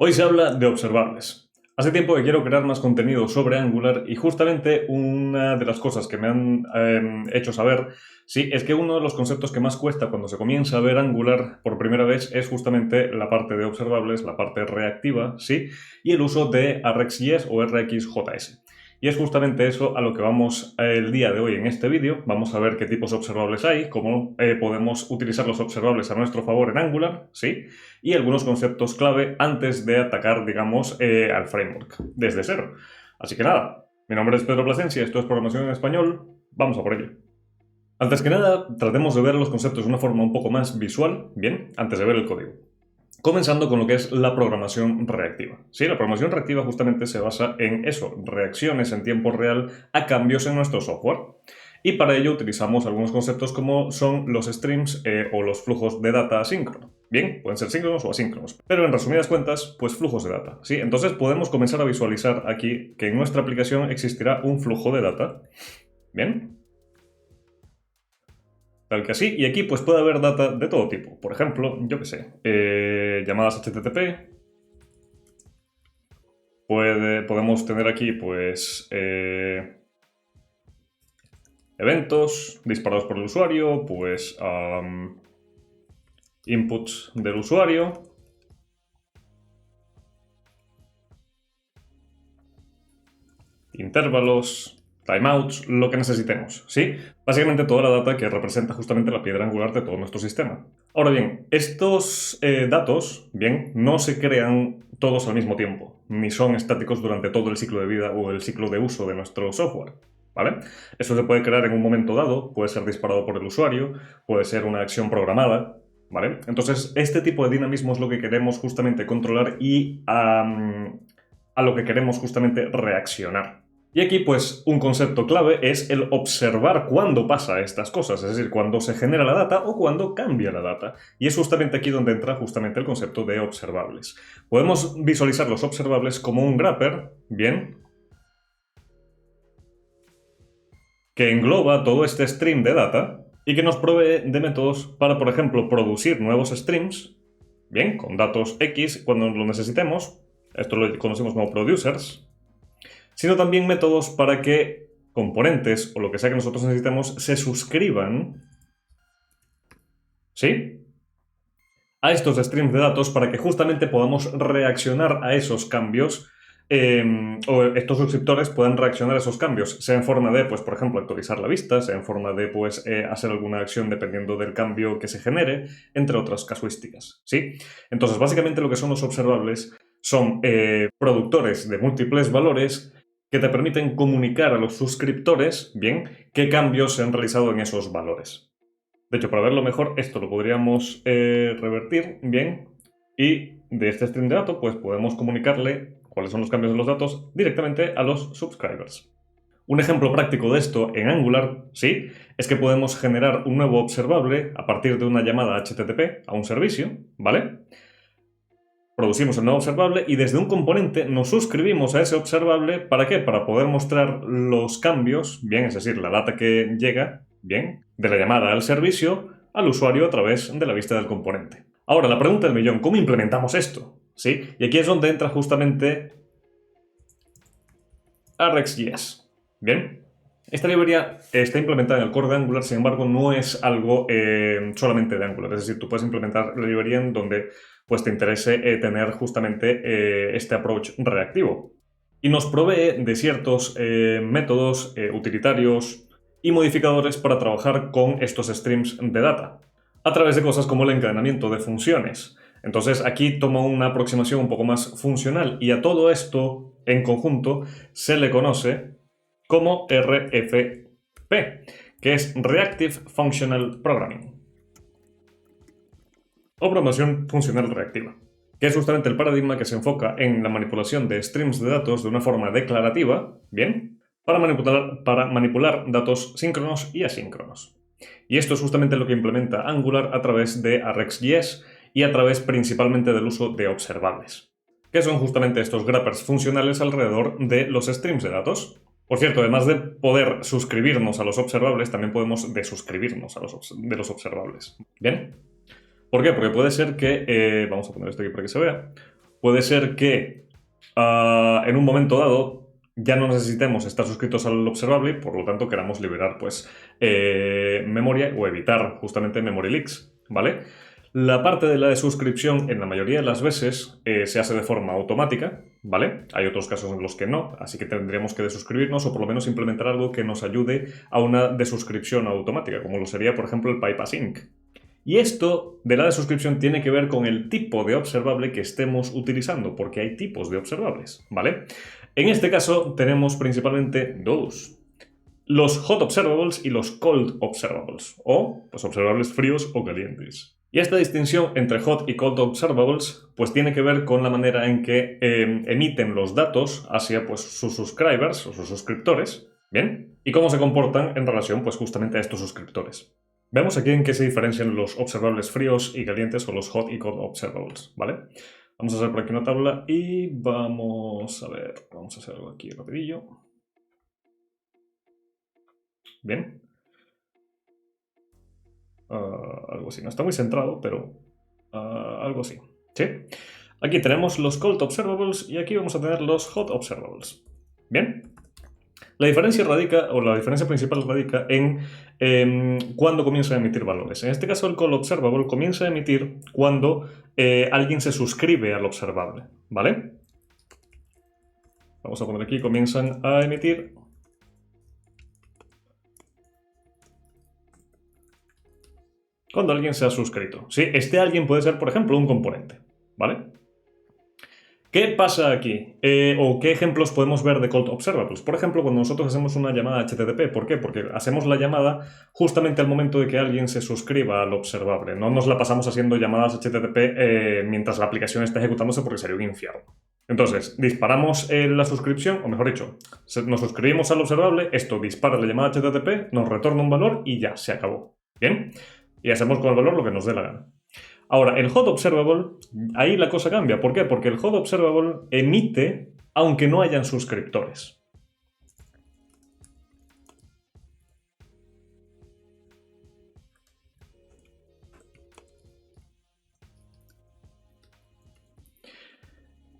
Hoy se habla de observables. Hace tiempo que quiero crear más contenido sobre Angular y justamente una de las cosas que me han hecho saber, sí, es que uno de los conceptos que más cuesta cuando se comienza a ver Angular por primera vez es justamente la parte de observables, la parte reactiva, sí, y el uso de RxJS o RxJS. Y es justamente eso a lo que vamos el día de hoy en este vídeo. Vamos a ver qué tipos de observables hay, cómo podemos utilizar los observables a nuestro favor en Angular, ¿sí? Y algunos conceptos clave antes de atacar, digamos, al framework desde cero. Así que nada, mi nombre es Pedro Plasencia, esto es Programación en Español, vamos a por ello. Antes que nada, tratemos de ver los conceptos de una forma un poco más visual, bien, antes de ver el código. Comenzando con lo que es la programación reactiva. Sí, la programación reactiva justamente se basa en eso, reacciones en tiempo real a cambios en nuestro software. Y para ello utilizamos algunos conceptos como son los streams o los flujos de data asíncrono. Bien, pueden ser síncronos o asíncronos, pero en resumidas cuentas, pues flujos de data. ¿Sí? Entonces podemos comenzar a visualizar aquí que en nuestra aplicación existirá un flujo de data. Bien. Tal que así, y aquí pues puede haber data de todo tipo. Por ejemplo, yo qué sé, llamadas HTTP. Podemos tener aquí pues eventos disparados por el usuario, pues inputs del usuario. Intervalos, timeouts, lo que necesitemos, ¿sí? Básicamente toda la data que representa justamente la piedra angular de todo nuestro sistema. Ahora bien, estos datos, bien, no se crean todos al mismo tiempo, ni son estáticos durante todo el ciclo de vida o el ciclo de uso de nuestro software, ¿vale? Eso se puede crear en un momento dado, puede ser disparado por el usuario, puede ser una acción programada, ¿vale? Entonces, este tipo de dinamismo es lo que queremos justamente controlar y a lo que queremos justamente reaccionar. Y aquí, pues, un concepto clave es el observar cuándo pasa estas cosas, es decir, cuándo se genera la data o cuándo cambia la data. Y es justamente aquí donde entra justamente el concepto de observables. Podemos visualizar los observables como un wrapper, bien, que engloba todo este stream de data y que nos provee de métodos para, por ejemplo, producir nuevos streams, bien, con datos X cuando lo necesitemos. Esto lo conocemos como producers, sino también métodos para que componentes o lo que sea que nosotros necesitemos se suscriban, ¿sí?, a estos streams de datos para que justamente podamos reaccionar a esos cambios o estos suscriptores puedan reaccionar a esos cambios, sea en forma de, pues, por ejemplo, actualizar la vista, sea en forma de, pues, hacer alguna acción dependiendo del cambio que se genere, entre otras casuísticas, ¿sí? Entonces, básicamente lo que son los observables son productores de múltiples valores que te permiten comunicar a los suscriptores, bien, qué cambios se han realizado en esos valores. De hecho, para verlo mejor, esto lo podríamos revertir, bien, y de este stream de datos, pues podemos comunicarle cuáles son los cambios de los datos directamente a los subscribers. Un ejemplo práctico de esto en Angular, sí, es que podemos generar un nuevo observable a partir de una llamada HTTP a un servicio, ¿vale? Producimos el nuevo observable y desde un componente nos suscribimos a ese observable. ¿Para qué? Para poder mostrar los cambios, bien, es decir, la data que llega, bien, de la llamada al servicio al usuario a través de la vista del componente. Ahora, la pregunta del millón, ¿cómo implementamos esto? ¿Sí? Y aquí es donde entra justamente RxJS. Bien. Esta librería está implementada en el core de Angular, sin embargo, no es algo solamente de Angular. Es decir, tú puedes implementar la librería en donde pues, te interese tener justamente este approach reactivo. Y nos provee de ciertos métodos utilitarios y modificadores para trabajar con estos streams de data, a través de cosas como el encadenamiento de funciones. Entonces, aquí toma una aproximación un poco más funcional y a todo esto, en conjunto, se le conoce como RFP, que es Reactive Functional Programming, o programación funcional reactiva, que es justamente el paradigma que se enfoca en la manipulación de streams de datos de una forma declarativa, ¿bien?, para manipular datos síncronos y asíncronos. Y esto es justamente lo que implementa Angular a través de RxJS y a través principalmente del uso de observables, que son justamente estos wrappers funcionales alrededor de los streams de datos. Por cierto, además de poder suscribirnos a los observables, también podemos desuscribirnos de los observables. ¿Bien? ¿Por qué? Porque puede ser que, vamos a poner esto aquí para que se vea, puede ser que en un momento dado ya no necesitemos estar suscritos al observable y por lo tanto queramos liberar pues memoria o evitar justamente memory leaks, ¿vale? La parte de la de suscripción en la mayoría de las veces se hace de forma automática, ¿vale? Hay otros casos en los que no, así que tendríamos que desuscribirnos o por lo menos implementar algo que nos ayude a una desuscripción automática, como lo sería por ejemplo el PyPassInc. Y esto de la desuscripción tiene que ver con el tipo de observable que estemos utilizando, porque hay tipos de observables, ¿vale? En este caso tenemos principalmente dos: los hot observables y los cold observables, o pues observables fríos o calientes. Y esta distinción entre hot y cold observables pues tiene que ver con la manera en que emiten los datos hacia pues sus subscribers o sus suscriptores, ¿bien? Y cómo se comportan en relación pues justamente a estos suscriptores. Veamos aquí en qué se diferencian los observables fríos y calientes o los hot y cold observables, ¿vale? Vamos a hacer por aquí una tabla y vamos a ver, vamos a hacer algo aquí rapidillo. Bien. Algo así. No está muy centrado, pero algo así. ¿Sí? Aquí tenemos los cold observables y aquí vamos a tener los hot observables. Bien. La diferencia radica, o la diferencia principal radica en cuándo comienza a emitir valores. En este caso, el cold observable comienza a emitir cuando alguien se suscribe al observable, ¿vale? Vamos a poner aquí, comienzan a emitir cuando alguien se ha suscrito. ¿Sí? Este alguien puede ser, por ejemplo, un componente, ¿vale? ¿Qué pasa aquí? ¿O qué ejemplos podemos ver de cold observables? Por ejemplo, cuando nosotros hacemos una llamada HTTP. ¿Por qué? Porque hacemos la llamada justamente al momento de que alguien se suscriba al observable. No nos la pasamos haciendo llamadas HTTP mientras la aplicación está ejecutándose porque sería un infierno. Entonces, disparamos la suscripción, o mejor dicho, nos suscribimos al observable, esto dispara la llamada HTTP, nos retorna un valor y ya, se acabó. ¿Bien? Y hacemos con el valor lo que nos dé la gana. Ahora, el hot observable, ahí la cosa cambia. ¿Por qué? Porque el hot observable emite aunque no hayan suscriptores.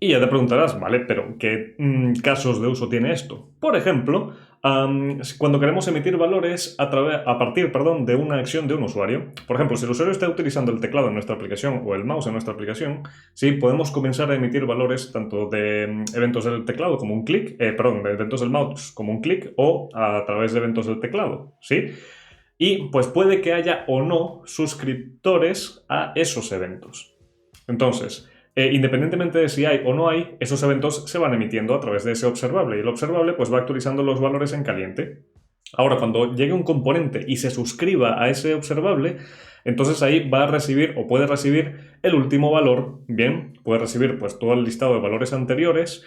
Y ya te preguntarás, vale, pero ¿qué casos de uso tiene esto? Por ejemplo, cuando queremos emitir valores a partir de una acción de un usuario. Por ejemplo, si el usuario está utilizando el teclado en nuestra aplicación o el mouse en nuestra aplicación, sí, podemos comenzar a emitir valores tanto de eventos del teclado como un clic, de eventos del mouse como un clic o a través de eventos del teclado, ¿sí? Y pues puede que haya o no suscriptores a esos eventos. Entonces, independientemente de si hay o no hay, esos eventos se van emitiendo a través de ese observable y el observable pues va actualizando los valores en caliente. Ahora, cuando llegue un componente y se suscriba a ese observable, entonces ahí va a recibir o puede recibir el último valor, bien, puede recibir pues todo el listado de valores anteriores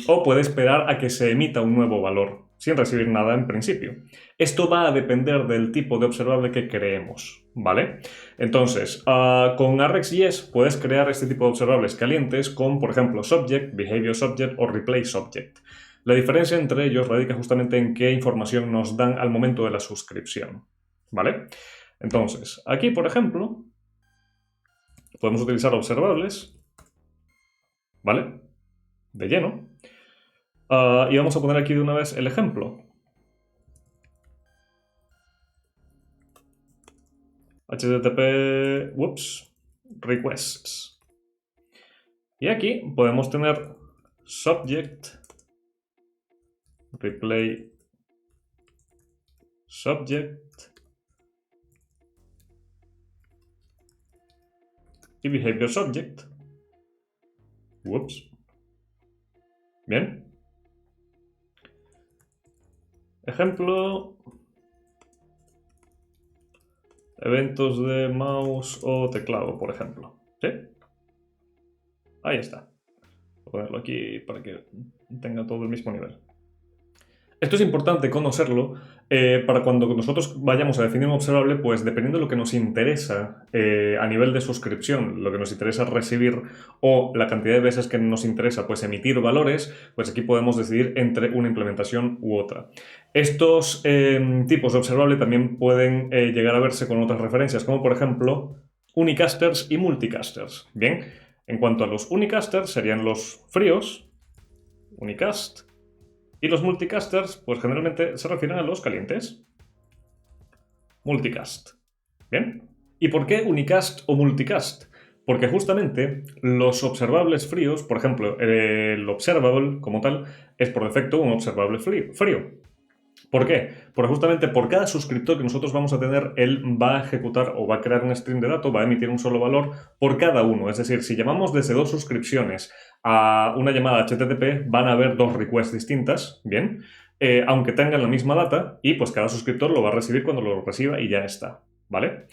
o puede esperar a que se emita un nuevo valor sin recibir nada en principio. Esto va a depender del tipo de observable que creemos, ¿vale? Entonces, con RxJS puedes crear este tipo de observables calientes con, por ejemplo, Subject, Behavior Subject o Replace Subject. La diferencia entre ellos radica justamente en qué información nos dan al momento de la suscripción, ¿vale? Entonces, aquí, por ejemplo, podemos utilizar observables, ¿vale? De lleno. Y vamos a poner aquí de una vez el ejemplo. HTTP, requests. Y aquí podemos tener subject, replay subject y behavior subject. Bien. Ejemplo, eventos de mouse o teclado, por ejemplo. ¿Sí? Ahí está. Voy a ponerlo aquí para que tenga todo el mismo nivel. Esto es importante conocerlo para cuando nosotros vayamos a definir un observable, pues dependiendo de lo que nos interesa a nivel de suscripción, lo que nos interesa recibir o la cantidad de veces que nos interesa pues emitir valores, pues aquí podemos decidir entre una implementación u otra. Estos tipos de observable también pueden llegar a verse con otras referencias, como por ejemplo unicasters y multicasters. Bien. En cuanto a los unicasters, serían los fríos, unicast, y los multicasters, pues generalmente se refieren a los calientes, multicast. ¿Bien? ¿Y por qué unicast o multicast? Porque justamente los observables fríos, por ejemplo, el observable como tal, es por defecto un observable frío. ¿Por qué? Porque justamente por cada suscriptor que nosotros vamos a tener, él va a ejecutar o va a crear un stream de datos, va a emitir un solo valor por cada uno. Es decir, si llamamos desde 2 suscripciones a una llamada HTTP, van a haber 2 requests distintas, ¿bien? Aunque tengan la misma data, y pues cada suscriptor lo va a recibir cuando lo reciba y ya está, ¿vale?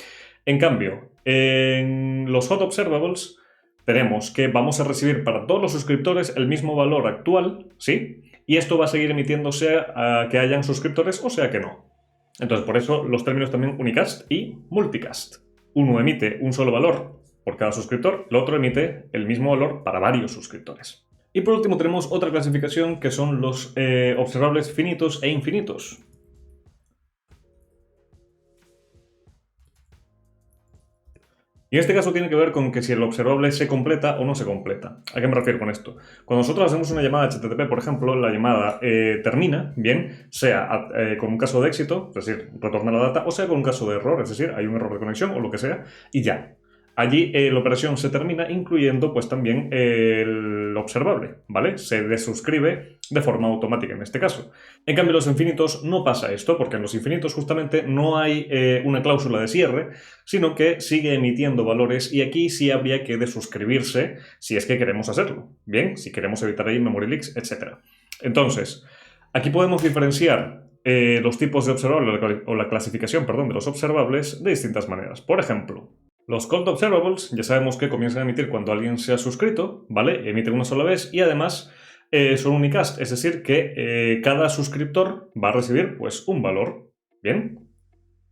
En cambio, en los hot observables tenemos que vamos a recibir para todos los suscriptores el mismo valor actual, ¿sí? Y esto va a seguir emitiendo sea que hayan suscriptores o sea que no. Entonces, por eso los términos también unicast y multicast. Uno emite un solo valor por cada suscriptor, el otro emite el mismo valor para varios suscriptores. Y por último tenemos otra clasificación que son los observables finitos e infinitos. Y en este caso tiene que ver con que si el observable se completa o no se completa. ¿A qué me refiero con esto? Cuando nosotros hacemos una llamada HTTP, por ejemplo, la llamada termina, bien, sea con un caso de éxito, es decir, retorna la data, o sea con un caso de error, es decir, hay un error de conexión o lo que sea, y ya. Allí la operación se termina incluyendo pues también el observable, ¿vale? Se desuscribe de forma automática en este caso. En cambio, en los infinitos no pasa esto, porque en los infinitos justamente no hay una cláusula de cierre, sino que sigue emitiendo valores y aquí sí habría que desuscribirse si es que queremos hacerlo. Bien, si queremos evitar ahí memory leaks, etc. Entonces, aquí podemos diferenciar los tipos de observable o la clasificación, perdón, de los observables de distintas maneras. Por ejemplo, los cold observables ya sabemos que comienzan a emitir cuando alguien se ha suscrito, ¿vale? Emiten una sola vez y además son unicast, es decir, que cada suscriptor va a recibir pues un valor. ¿Bien?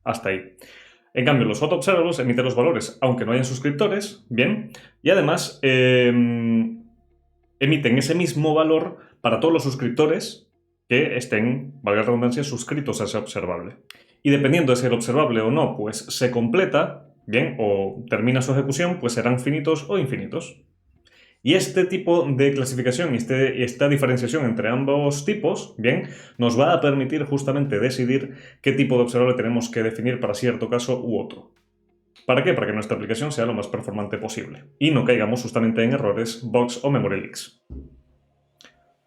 Hasta ahí. En cambio, los hot observables emiten los valores aunque no hayan suscriptores, ¿bien? Y además emiten ese mismo valor para todos los suscriptores que estén, valga la redundancia, suscritos a ese observable. Y dependiendo de si el observable o no, pues se completa, bien, o termina su ejecución, pues serán finitos o infinitos. Y este tipo de clasificación y esta diferenciación entre ambos tipos, bien, nos va a permitir justamente decidir qué tipo de observable tenemos que definir para cierto caso u otro. ¿Para qué? Para que nuestra aplicación sea lo más performante posible y no caigamos justamente en errores, bugs o memory leaks.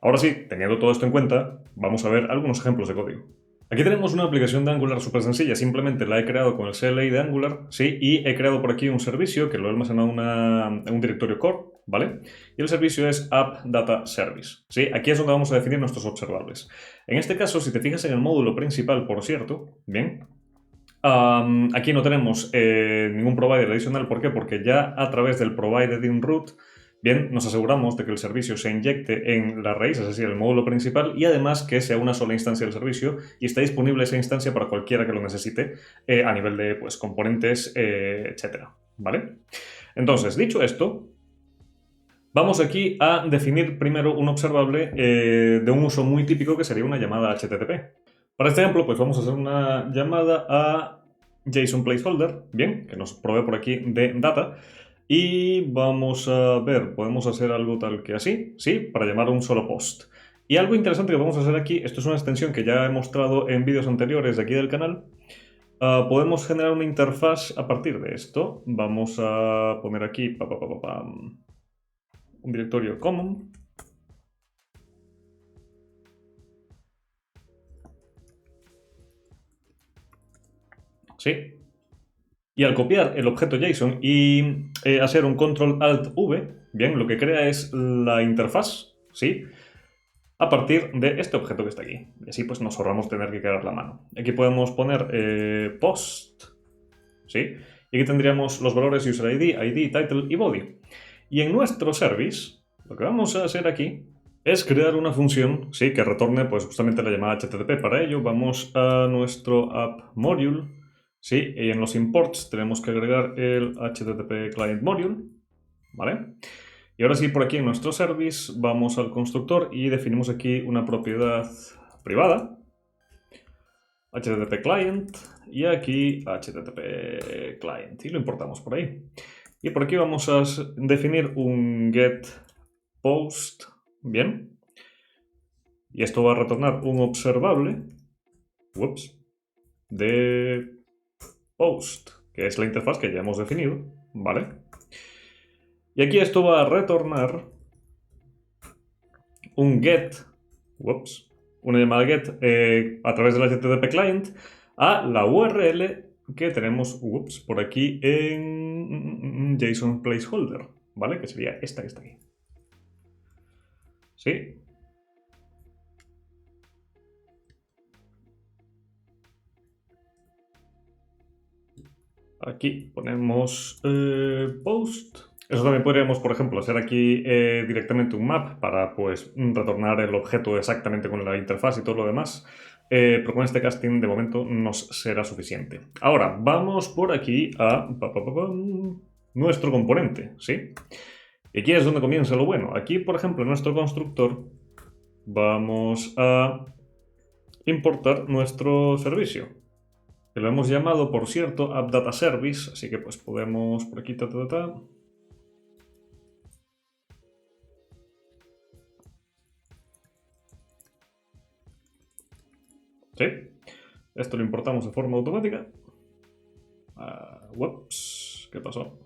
Ahora sí, teniendo todo esto en cuenta, vamos a ver algunos ejemplos de código. Aquí tenemos una aplicación de Angular súper sencilla, simplemente la he creado con el CLI de Angular, ¿sí? Y he creado por aquí un servicio que lo he almacenado en un directorio core, ¿vale? Y el servicio es App Data Service, ¿sí? Aquí es donde vamos a definir nuestros observables. En este caso, si te fijas en el módulo principal, por cierto, ¿bien? Aquí no tenemos ningún provider adicional, ¿por qué? Porque ya a través del provided in root, bien, nos aseguramos de que el servicio se inyecte en la raíz, es decir, el módulo principal, y además que sea una sola instancia del servicio y está disponible esa instancia para cualquiera que lo necesite a nivel de pues, componentes, etcétera, ¿vale? Entonces, dicho esto, vamos aquí a definir primero un observable de un uso muy típico que sería una llamada HTTP. Para este ejemplo, pues vamos a hacer una llamada a JSON Placeholder, bien, que nos provee por aquí de data. Y vamos a ver, podemos hacer algo tal que así, ¿sí? Para llamar a un solo post. Y algo interesante que vamos a hacer aquí, esto es una extensión que ya he mostrado en vídeos anteriores de aquí del canal. Podemos generar una interfaz a partir de esto. Vamos a poner aquí un directorio common. ¿Sí? Y al copiar el objeto JSON y hacer un Control-Alt-V, bien, lo que crea es la interfaz, ¿sí? A partir de este objeto que está aquí. Y así pues nos ahorramos tener que crear la mano. Aquí podemos poner post, ¿sí? Y aquí tendríamos los valores user ID, title y body. Y en nuestro service, lo que vamos a hacer aquí es crear una función, ¿sí? Que retorne pues justamente la llamada HTTP. Para ello vamos a nuestro app module, ¿sí? Y en los imports tenemos que agregar el HTTP client module, ¿vale? Y ahora sí, por aquí en nuestro service vamos al constructor y definimos aquí una propiedad privada, HTTP client, y aquí HTTP client, y lo importamos por ahí. Y por aquí vamos a definir un getPost, bien. Y esto va a retornar un observable, de post, que es la interfaz que ya hemos definido, ¿vale? Y aquí esto va a retornar un get, una llamada get a través del HTTP client a la URL que tenemos por aquí en JSON placeholder, ¿vale? Que sería esta que está aquí. ¿Sí? Aquí ponemos post. Eso también podríamos, por ejemplo, hacer aquí directamente un map para pues retornar el objeto exactamente con la interfaz y todo lo demás. Pero con este casting de momento nos será suficiente. Ahora, vamos por aquí a nuestro componente, ¿sí? Y aquí es donde comienza lo bueno. Aquí, por ejemplo, en nuestro constructor vamos a importar nuestro servicio, que lo hemos llamado, por cierto, AppDataService, así que pues podemos por aquí, ¿sí? Esto lo importamos de forma automática. ¿Qué pasó?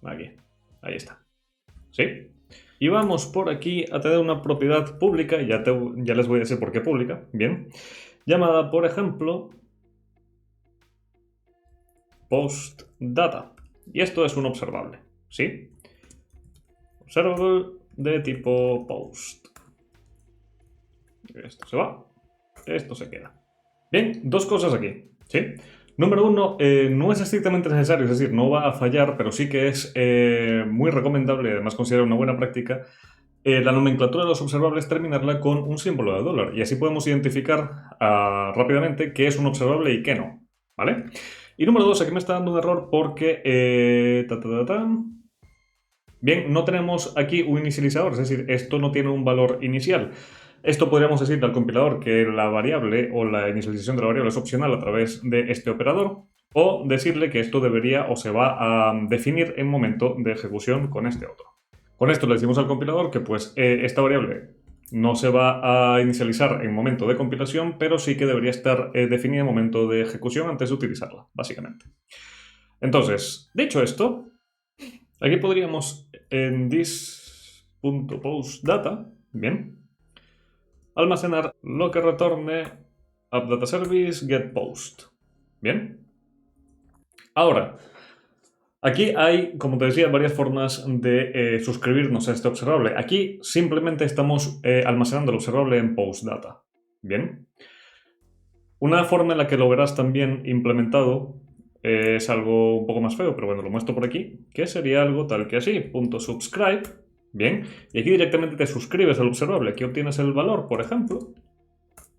Aquí, ahí está. ¿Sí? Y vamos por aquí a tener una propiedad pública, ya les voy a decir por qué pública, bien, llamada, por ejemplo, postData. Y esto es un observable, ¿sí? Observable de tipo post. Esto se va, esto se queda. Bien, dos cosas aquí, ¿sí? Número uno, no es estrictamente necesario, es decir, no va a fallar, pero sí que es muy recomendable y además considero una buena práctica la nomenclatura de los observables terminarla con un símbolo de dólar y así podemos identificar rápidamente qué es un observable y qué no, ¿vale? Y número dos, aquí me está dando un error porque bien, no tenemos aquí un inicializador, es decir, esto no tiene un valor inicial. Esto podríamos decirle al compilador que la variable o la inicialización de la variable es opcional a través de este operador, o decirle que esto debería o se va a definir en momento de ejecución con este otro. Con esto le decimos al compilador que pues esta variable no se va a inicializar en momento de compilación, pero sí que debería estar definida en momento de ejecución antes de utilizarla, básicamente. Entonces, dicho esto, aquí podríamos en this.postData, bien, almacenar lo que retorne AppDataService getPost. Bien. Ahora, aquí hay, como te decía, varias formas de suscribirnos a este observable. Aquí simplemente estamos almacenando el observable en postdata. Bien. Una forma en la que lo verás también implementado es algo un poco más feo, pero bueno, lo muestro por aquí, que sería algo tal que así, .subscribe. Bien, y aquí directamente te suscribes al observable. Aquí obtienes el valor, por ejemplo,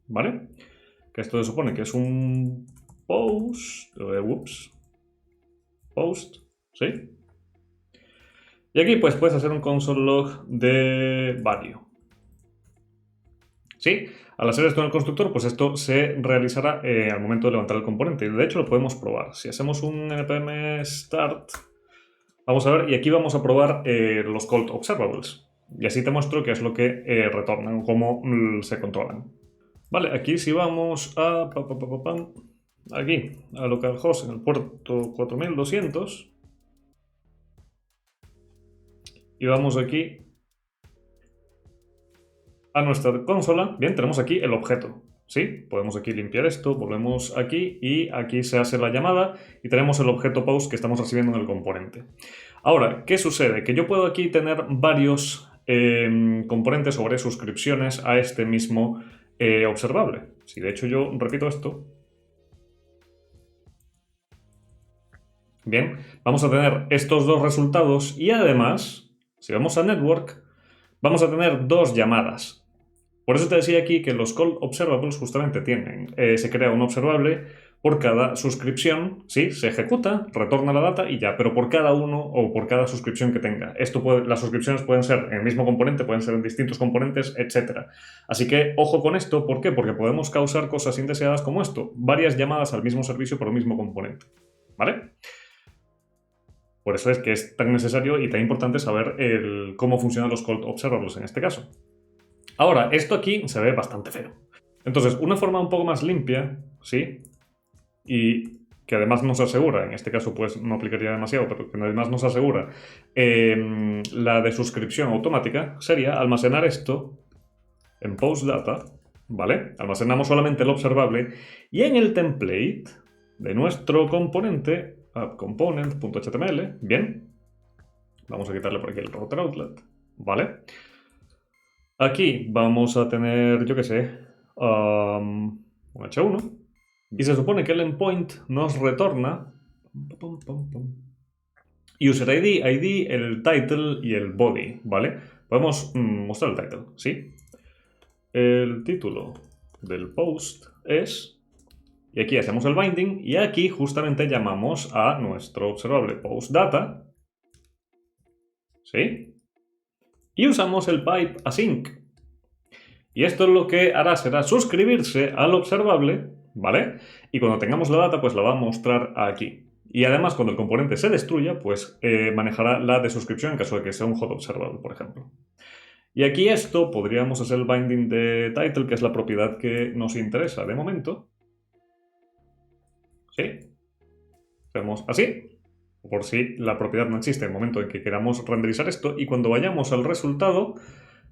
¿vale? Que esto se supone que es un post, post, ¿sí? Y aquí pues puedes hacer un console log de value. ¿Sí? Al hacer esto en el constructor, pues esto se realizará al momento de levantar el componente. De hecho, lo podemos probar. Si hacemos un npm start, vamos a ver, y aquí vamos a probar los called observables. Y así te muestro qué es lo que retornan, cómo se controlan. Vale, aquí si vamos a aquí, a localhost en el puerto 4200 y vamos aquí a nuestra consola, bien, tenemos aquí el objeto, ¿sí? Podemos aquí limpiar esto, volvemos aquí y aquí se hace la llamada y tenemos el objeto post que estamos recibiendo en el componente. Ahora, ¿qué sucede? Que yo puedo aquí tener varios componentes sobre suscripciones a este mismo observable. Si de hecho yo repito esto, bien, vamos a tener estos dos resultados y además, si vamos a Network, vamos a tener dos llamadas. Por eso te decía aquí que los call observables justamente tienen, se crea un observable por cada suscripción, sí, se ejecuta, retorna la data y ya, pero por cada uno o por cada suscripción que tenga. Las suscripciones pueden ser en el mismo componente, pueden ser en distintos componentes, etc. Así que ojo con esto, ¿por qué? Porque podemos causar cosas indeseadas como esto, varias llamadas al mismo servicio por el mismo componente, ¿vale? Por eso es que es tan necesario y tan importante saber cómo funcionan los cold observables en este caso. Ahora, esto aquí se ve bastante feo. Entonces, una forma un poco más limpia, ¿sí? Y que además nos asegura, en este caso pues no aplicaría demasiado, pero que además nos asegura la de suscripción automática, sería almacenar esto en postdata, ¿vale? Almacenamos solamente el observable y en el template de nuestro componente, appcomponent.html, bien, vamos a quitarle por aquí el router outlet, ¿vale? Aquí vamos a tener, yo qué sé, un h1 y se supone que el endpoint nos retorna user ID, el title y el body, ¿vale? Podemos mostrar el title, ¿sí? El título del post es... Y aquí hacemos el binding y aquí justamente llamamos a nuestro observable postData, ¿sí? Y usamos el pipe async. Y esto lo que hará será suscribirse al observable, ¿vale? Y cuando tengamos la data, pues la va a mostrar aquí. Y además, cuando el componente se destruya, pues manejará la de suscripción en caso de que sea un hot observable, por ejemplo. Y aquí esto podríamos hacer el binding de title, que es la propiedad que nos interesa de momento. ¿Sí? Hacemos así, por si la propiedad no existe en el momento en que queramos renderizar esto. Y cuando vayamos al resultado,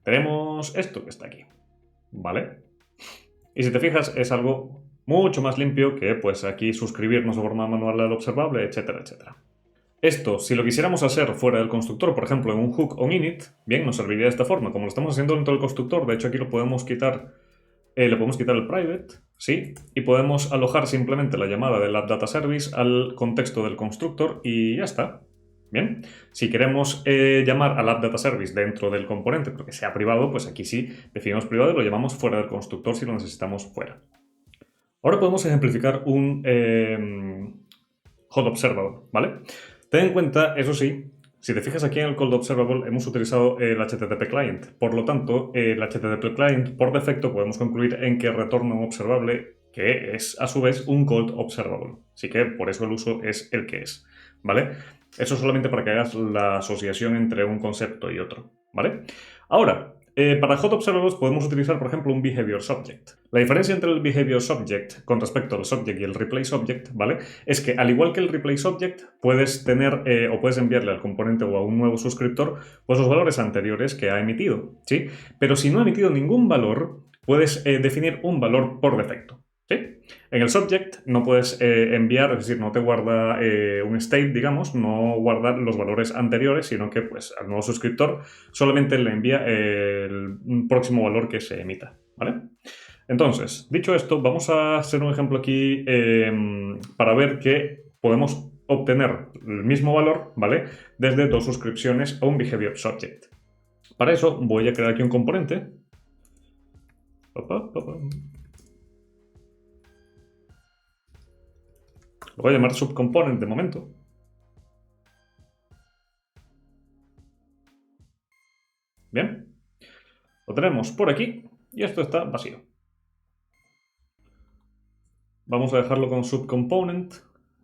tenemos esto que está aquí. ¿Vale? Y si te fijas, es algo mucho más limpio que pues aquí suscribirnos de forma manual al observable, etcétera, etcétera. Esto, si lo quisiéramos hacer fuera del constructor, por ejemplo en un hook on init, bien, nos serviría de esta forma. Como lo estamos haciendo dentro del constructor, de hecho aquí lo podemos quitar, le podemos quitar el private, ¿sí? Y podemos alojar simplemente la llamada del app-data-service al contexto del constructor y ya está. Bien, si queremos llamar al app-data-service dentro del componente, pero que sea privado, pues aquí sí definimos privado y lo llamamos fuera del constructor si lo necesitamos fuera. Ahora podemos ejemplificar un hot observable, ¿vale? Ten en cuenta, eso sí, si te fijas aquí en el cold observable hemos utilizado el HTTP client. Por lo tanto, el HTTP client por defecto podemos concluir en que retorna un observable que es a su vez un cold observable. Así que por eso el uso es el que es, ¿vale? Eso solamente para que hagas la asociación entre un concepto y otro, ¿vale? Ahora, para hot observables podemos utilizar, por ejemplo, un behavior subject. La diferencia entre el behavior subject con respecto al subject y el replace object, ¿vale? Es que al igual que el replace object, puedes tener o puedes enviarle al componente o a un nuevo suscriptor pues los valores anteriores que ha emitido, ¿sí? Pero si no ha emitido ningún valor, puedes definir un valor por defecto, ¿sí? En el subject no puedes enviar, es decir, no te guarda un state, digamos, no guarda los valores anteriores, sino que pues al nuevo suscriptor solamente le envía el próximo valor que se emita, ¿vale? Entonces, dicho esto, vamos a hacer un ejemplo aquí para ver que podemos obtener el mismo valor, ¿vale? Desde dos suscripciones a un behavior subject. Para eso voy a crear aquí un componente. Lo voy a llamar subcomponent de momento. Bien. Lo tenemos por aquí y esto está vacío. Vamos a dejarlo con subcomponent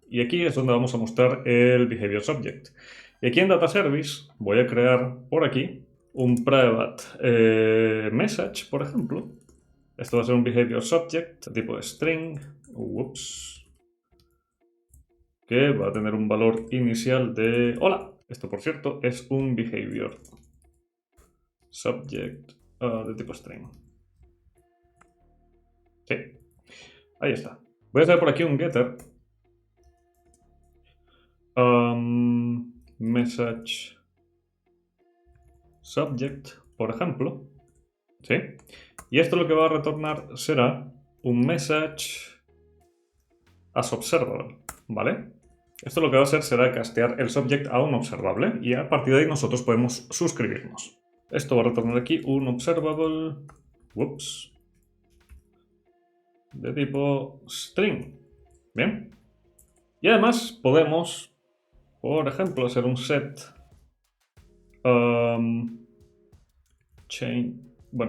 y aquí es donde vamos a mostrar el behavior subject. Y aquí en data service voy a crear por aquí un private message, por ejemplo. Esto va a ser un behavior subject de tipo string. Que va a tener un valor inicial de hola. Esto, por cierto, es un behavior subject de tipo string. Sí, ahí está. Voy a hacer por aquí un getter. Message subject, por ejemplo. ¿Sí? Y esto lo que va a retornar será un message as observable, ¿vale? Esto lo que va a hacer será castear el subject a un observable y a partir de ahí nosotros podemos suscribirnos. Esto va a retornar aquí un observable de tipo string. Bien. Y además podemos, por ejemplo, hacer un set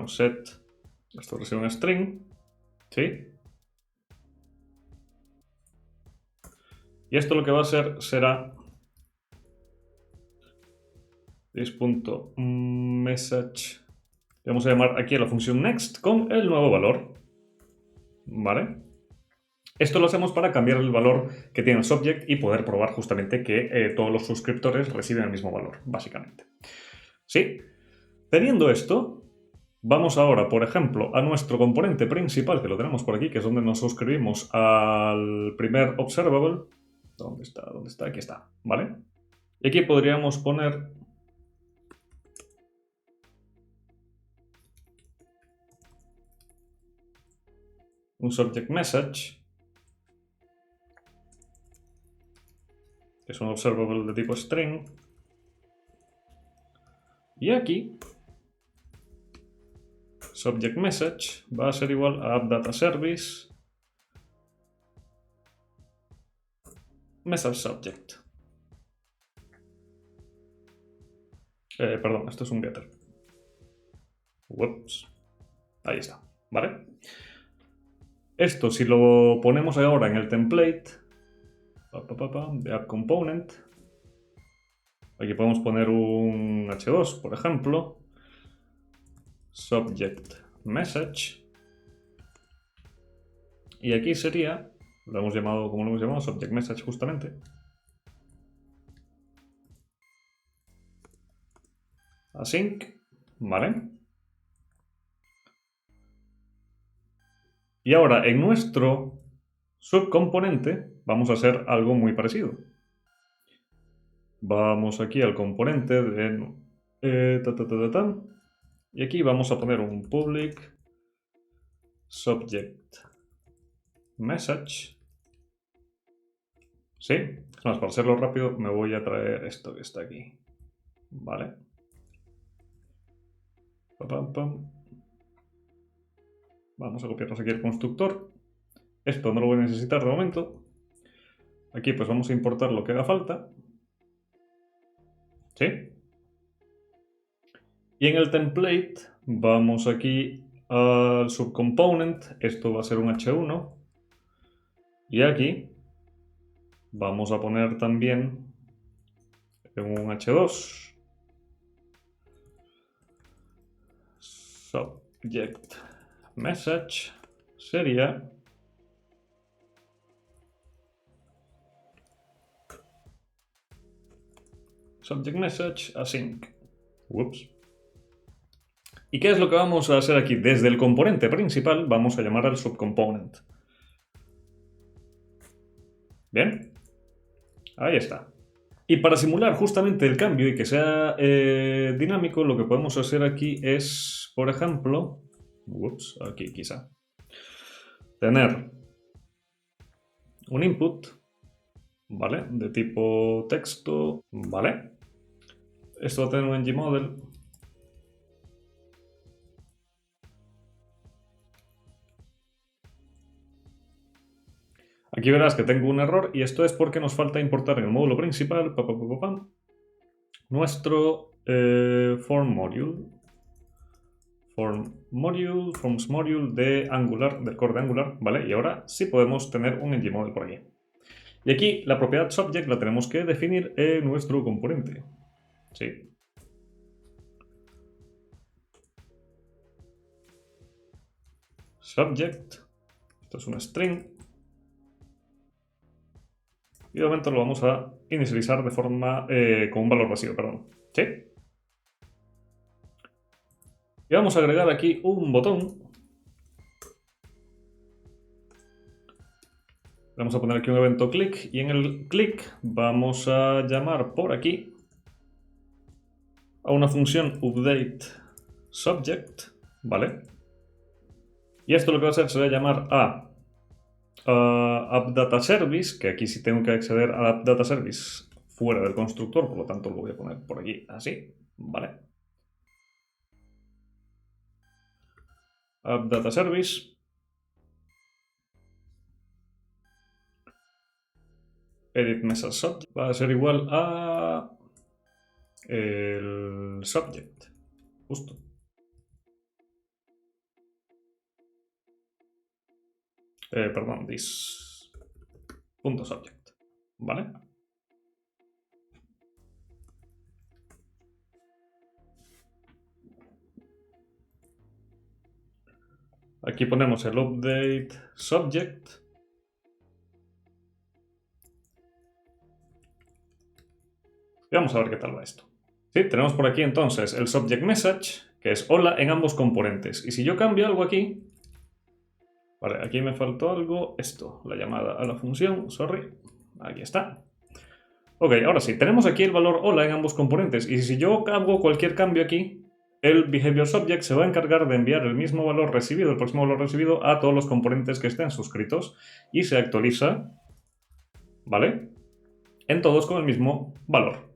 set, esto recibe un string, ¿sí? Y esto lo que va a hacer será this.message. Vamos a llamar aquí a la función next con el nuevo valor. ¿Vale? Esto lo hacemos para cambiar el valor que tiene el subject y poder probar justamente que todos los suscriptores reciben el mismo valor, básicamente. ¿Sí? Teniendo esto, vamos ahora, por ejemplo, a nuestro componente principal, que lo tenemos por aquí, que es donde nos suscribimos al primer observable. ¿Dónde está? ¿Dónde está? Aquí está, ¿vale? Y aquí podríamos poner un subject message, que es un observable de tipo string. Y aquí, subject message va a ser igual a app.data.service message subject. Perdón, esto es un getter. Ups. Ahí está, ¿vale? Esto, si lo ponemos ahora en el template de app component, aquí podemos poner un h2, por ejemplo, subject message, y aquí sería, lo hemos llamado, como lo hemos llamado, subject message justamente, async, ¿vale? Y ahora en nuestro subcomponente vamos a hacer algo muy parecido. Vamos aquí al componente de y aquí vamos a poner un public subject message. ¿Sí? Vamos, para hacerlo rápido me voy a traer esto que está aquí. ¿Vale? Vamos a copiarnos aquí el constructor. Esto no lo voy a necesitar de momento. Aquí pues vamos a importar lo que haga falta. ¿Sí? Y en el template vamos aquí al subcomponent. Esto va a ser un h1. Y aquí vamos a poner también un h2. Subject message sería subject message async. Ups. ¿Y qué es lo que vamos a hacer aquí? Desde el componente principal vamos a llamar al subcomponent. ¿Bien? Ahí está. Y para simular justamente el cambio y que sea dinámico, lo que podemos hacer aquí es, por ejemplo, aquí quizá, tener un input, ¿vale? De tipo texto, ¿vale? Esto va a tener un ngModel. Aquí verás que tengo un error y esto es porque nos falta importar en el módulo principal nuestro form module. Forms module de Angular, del core de Angular, ¿vale? Y ahora sí podemos tener un ngModel por aquí. Y aquí la propiedad subject la tenemos que definir en nuestro componente. Sí. Subject. Esto es un string. Y de momento lo vamos a inicializar de forma con un valor vacío, perdón. ¿Sí? Y vamos a agregar aquí un botón. Vamos a poner aquí un evento click y en el click vamos a llamar por aquí a una función update subject, ¿vale? Y esto lo que va a hacer será llamar a app.data.service, que aquí sí tengo que acceder a app.data.service fuera del constructor, por lo tanto lo voy a poner por aquí, así, ¿vale? App.data.service. Edit message subject va a ser igual a el subject, justo. Perdón, this.subject, ¿vale? Aquí ponemos el update subject. Y vamos a ver qué tal va esto. Sí, tenemos por aquí entonces el subject message, que es hola en ambos componentes. Y si yo cambio algo aquí... Vale, aquí me faltó algo. Esto, la llamada a la función, sorry. Aquí está. Ok, ahora sí, tenemos aquí el valor hola en ambos componentes. Y si yo hago cualquier cambio aquí, el behavior subject se va a encargar de enviar el mismo valor recibido, el próximo valor recibido, a todos los componentes que estén suscritos. Y se actualiza, ¿vale? En todos con el mismo valor.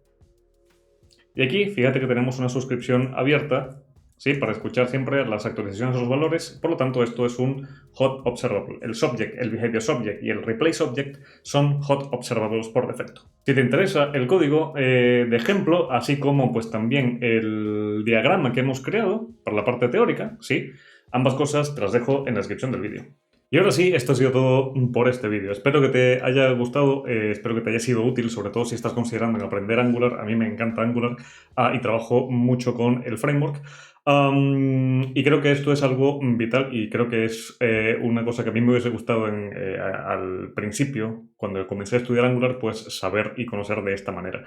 Y aquí, fíjate que tenemos una suscripción abierta, ¿sí? Para escuchar siempre las actualizaciones de los valores. Por lo tanto, esto es un hot observable. El subject, el behavior subject y el replay subject son hot observables por defecto. Si te interesa el código de ejemplo, así como pues también el diagrama que hemos creado para la parte teórica, ¿sí? Ambas cosas te las dejo en la descripción del vídeo. Y ahora sí, esto ha sido todo por este vídeo. Espero que te haya gustado, espero que te haya sido útil, sobre todo si estás considerando en aprender Angular. A mí me encanta Angular y trabajo mucho con el framework. Y creo que esto es algo vital y creo que es una cosa que a mí me hubiese gustado al principio, cuando comencé a estudiar Angular, pues saber y conocer de esta manera.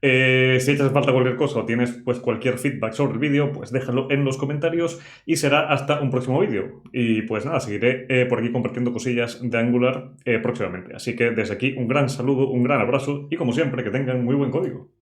Si echas falta cualquier cosa o tienes pues cualquier feedback sobre el vídeo, pues déjalo en los comentarios y será hasta un próximo vídeo. Y pues nada, seguiré por aquí compartiendo cosillas de Angular próximamente. Así que desde aquí un gran saludo, un gran abrazo y como siempre que tengan muy buen código.